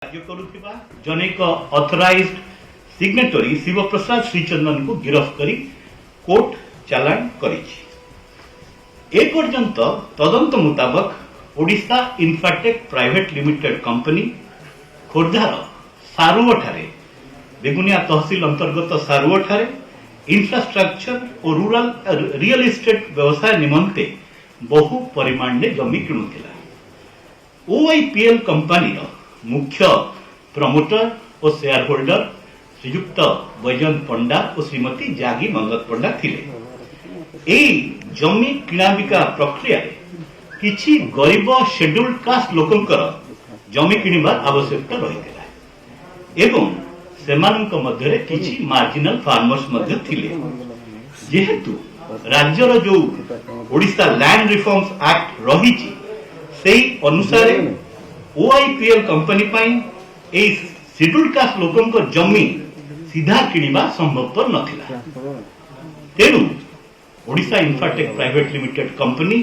कार्य करुथिबा जनेक authorised signatory Shivprasad Shrichandan को गिरफ्त करी कोर्ट चालान करिछि। ए पर्यंत तदंत मुताबक Odisha Infratech private limited company खोर्धार सारुओठारे बेगुनिया तहसील अंतर्गत सारुओठारे इंफ्रास्ट्रक्चर और रूरल रियल एस्टेट व्यवसाय निमंते बहु परिमाण में जमी किणुथिला। ओआईपीएल कंपनी मुख्य प्रमोटर और शेयर होल्डर श्रीयुक्त बैजयंत पंडा और श्रीमती जागी मंगत पंडा थिले। एई जमी किणाबिका प्रक्रिया किछि गरीब शेड्यूल्ड कास्ट लोकंकर जमी किणिबार आवश्यकता रहिथिला एवं सेमानंक मध्यरे किछि मार्जिनल फार्मर्स मध्य थिले। जेहेतु राज्यर जो ओडिशा लैंड रिफॉर्म्स एक्ट रहिछि सेही अनुसारे ओआईपीएल कंपनी पाई ए शेड्यूल्ड कास्ट लोकंक जमी सीधा किणिबा संभवपर नथिला। तेणु Odisha Infratech private limited company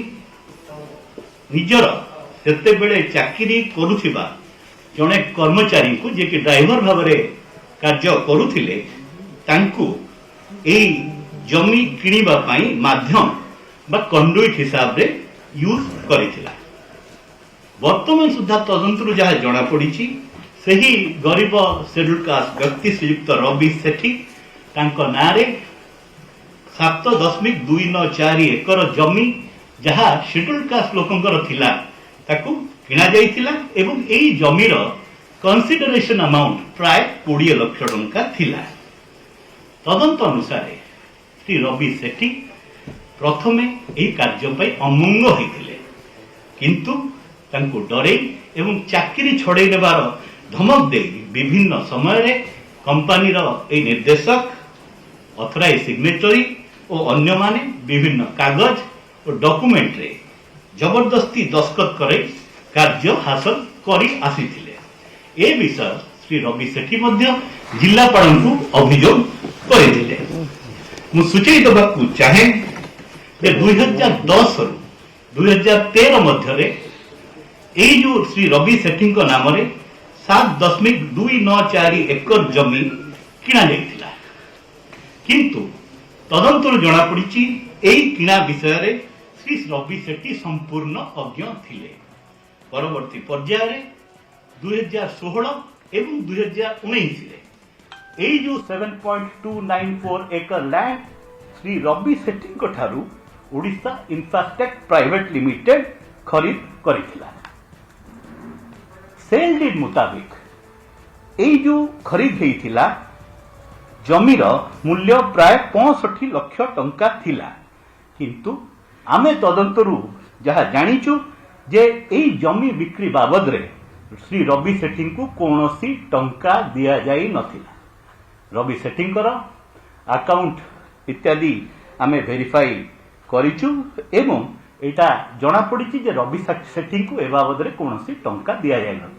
निजर सेते बेले चाकरी करुथिबा जने कर्मचारी को जे कि ड्राइवर भावरे कार्य करुथिले तांकु एई जमी किणिबा पाई माध्यम बा कंडुइट हिसाब रे यूज करिथिला। वर्तमान सुधा तदंतरु जहाँ जना पड़ी सही गरीब शेड्यूल्ड कास्ट व्यक्ति श्रीयुक्त रवि सेठी तांको नारे 7.294 एकर जमी जहाँ शेड्यूल्ड कास्ट लोकंकर थिला ताकू किणा जाइथिला एवं एई जमीर कंसिडरेशन अमाउंट प्राय 20 लाख टंका थिला। तदंत अनुसार श्री रवि सेठी प्रथमे एई कार्य पई अमंग होइथिले किंतु तांको डरे एवं चाकरी छड़े नेबार धमक दे विभिन्न समय रे कंपनी ए निर्देशक ऑथराइज सिग्नेटरी और अन्य माने विभिन्न कागज और डॉक्यूमेंट रे जबरदस्ती दस्तखत करे कार्य हासिल करी आसीथिले। ए विषय श्री रवि सेठी मध्य जिल्लापाल को अभियोग करिथिले। मु सूचई देबाकू चाहे जे 2010 रु 2013 मध्य रे एई जो श्री रवि सेठी नाम 7.294 एकर जमी किणा जाइथिला किंतु तदंतर जना पड़ी एई किणा विषय रे श्री रवि सेठी संपूर्ण अज्ञ थिले। परवर्ती पर्याय रे 2016 एवं 2019 रे एई जो 7.294 एकर लैंड श्री रवि सेठी ठारू ओडिशा इंफ्राटेक प्राइवेट लिमिटेड खरीद करिथिला। सेल डीड मुताबिक एई जो खरीद हेइथिला जमीर मूल्य प्राय 65 लाख टंका थिला किंतु आमे तदंतरु जहा जानिचु जे एई जमी बिक्री बाबद रे श्री रवि सेठी को कोनोसी टंका दिया जाई नथिला। रवि सेठींकर अकाउंट इत्यादि आमे वेरीफाई करिचु एवं एटा जना पड़ी जे रवि सेठी को ए बाबद रे कोनोसी टंका दिया जाई न।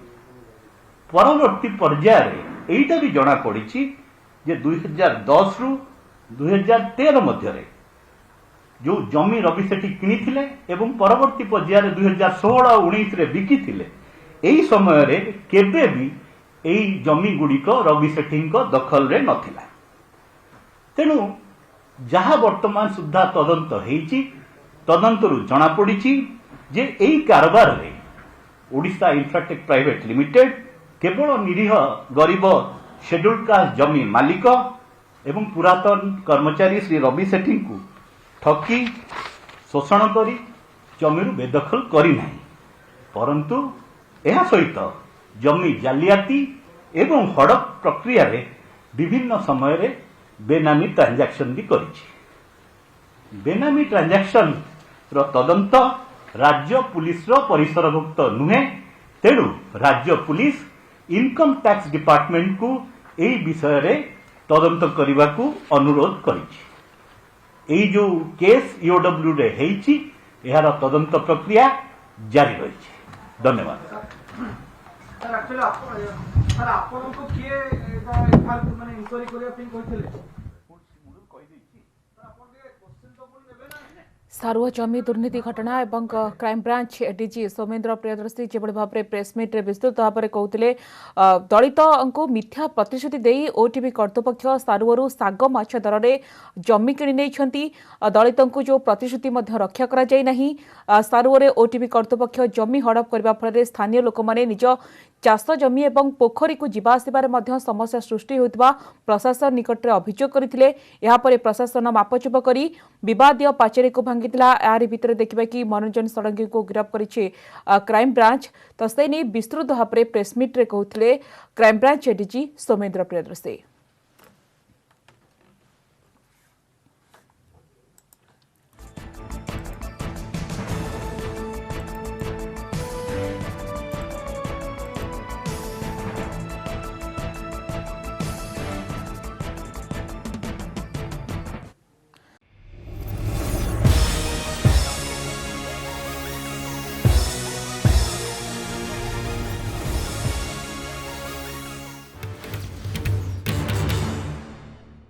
परवर्ती पर्याय रे एटा भी जना पड़ी जे 2010 रु 2013 मध्य रे जो जमी रवि सेठी किनिथिले एवं परवर्ती पर्याय रे 2016 19 रे बिकिथिले एई समय रे केबे भी एई जमी गुड़िक रवि सेठी दखल रे नथिला। तेणु जहा वर्तमान सुधा तदंत हेइची तदंतरु जना पड़ी जे एई कारबार रे ओडिशा इन्फ्राटेक प्राइवेट लिमिटेड केवल निरीह गरीब शेड्यूल्ड कास्ट जमी मालिक एवं पुरातन कर्मचारी श्री रवि सेठी को ठकी शोषण करी जमीरु बेदखल करी नाही परंतु एहा सहित जमी जालियाती एवं हड़प प्रक्रिया रे विभिन्न समय रे बेनामी ट्रांजैक्शन भी करिछि। बेनामी ट्रांजैक्शन रो तदंत राज्य पुलिस रो परिसरभुक्त नुहे तेणु राज्य पुलिस इनकम टैक्स डिपार्टमेंट को एई विषय रे तदंत करने को अनुरोध करिछि। एई जो केस ईओडब्ल्यू रे हेइछि एहार तदंत प्रक्रिया जारी रहिछि। धन्यवाद। सर एक्चुअली सर आपन को किए एटा माने इंक्वायरी करिया पे कहिथिले सारुआ जमी दुर्नीति घटना एवं क्राइमब्रांच डीजी सौमेन्द्र प्रियदर्शी जो भाव में प्रेसमिट विस्तृत भाव में कहते दलित मिथ्या प्रतिश्रुति दे ओटीवी कर्तृपक्ष सारुआरू साग माछ दर में जमी कि दलित जो प्रतिश्रुति रक्षा करा सारुआरे ओटीवी कर्तृपक्ष जमी हड़प करने फल स्थानीय लोक मैंने निज चाष जमी और पोखरी को जीवा आसबार समस्या सृष्टि होता प्रशासन निकट में अभियोग करते प्रशासन मापचुप कर विवादीय पाचेरी को भांगिला यार भितर देखा कि मनोरंजन षडंगी को गिरफ्त करिछि क्राइम ब्रांच तो से नहीं विस्तृत भाव में प्रेसमिट कहते crime branch DG Soumendra Priyadarshi.